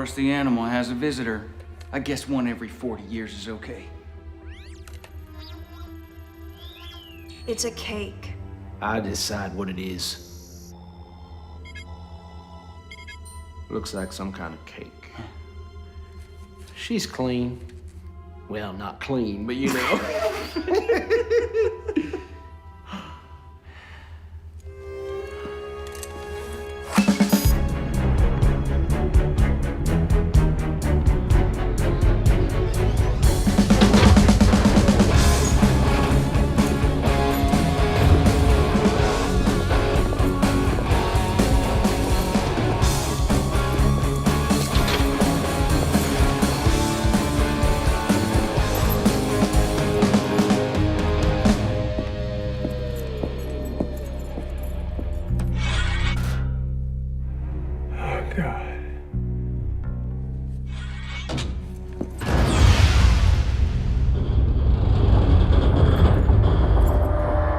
Boris the animal has a visitor. I guess one every 40 years is okay. It's a cake. I decide what it is. Looks like some kind of cake. She's clean. Well, not clean, but you know.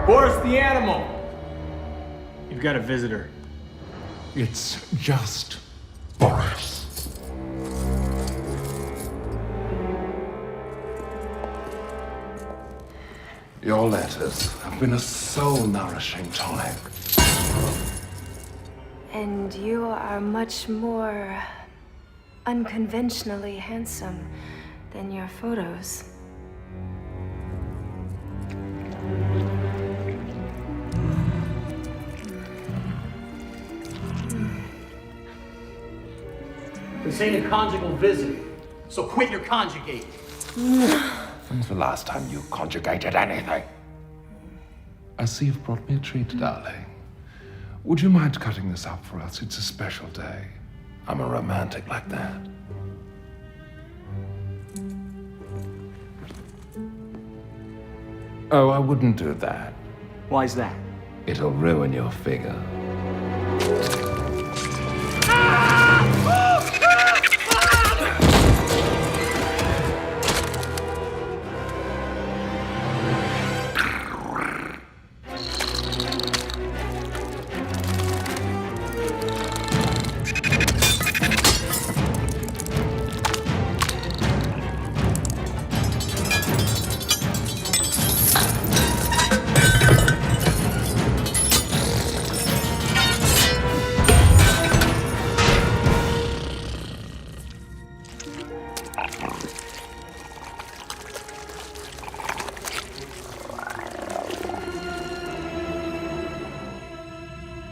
Boris the animal! You've got a visitor. It's just Boris. Your letters have been a soul-nourishing tonic. And you are much more unconventionally handsome than your photos. This ain't a conjugal visit, so quit your conjugating. When's the last time you conjugated anything? I see you've brought me a treat, darling. Would you mind cutting this up for us? It's a special day. I'm a romantic like that. Oh, I wouldn't do that. Why's that? It'll ruin your figure.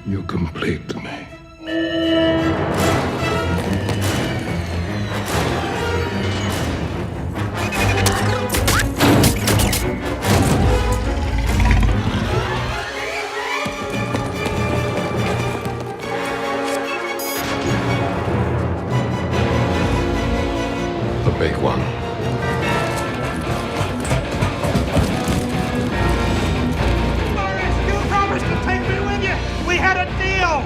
You complete me. The big one. You promised to take me with you! We had a deal!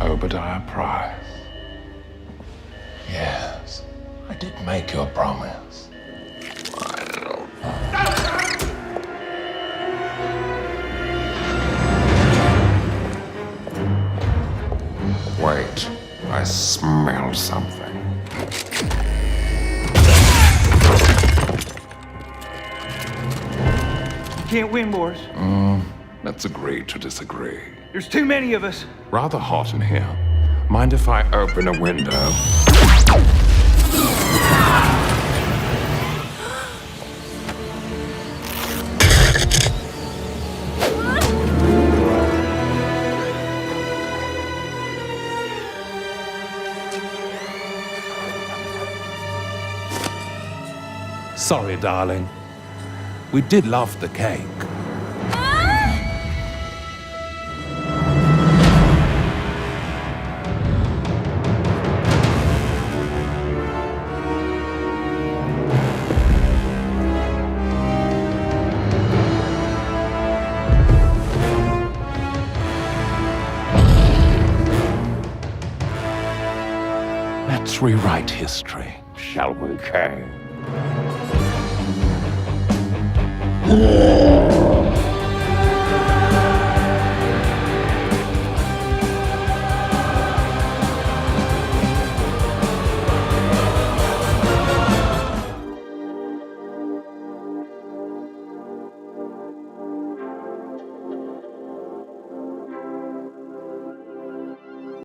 Obadiah Price. Yes, I did make you a promise. Wait, I smell something. You can't win, Boris. Let's agree to disagree. There's too many of us. Rather hot in here. Mind if I open a window? Sorry, darling. We did love the cake. Let's rewrite history, shall we, Kay?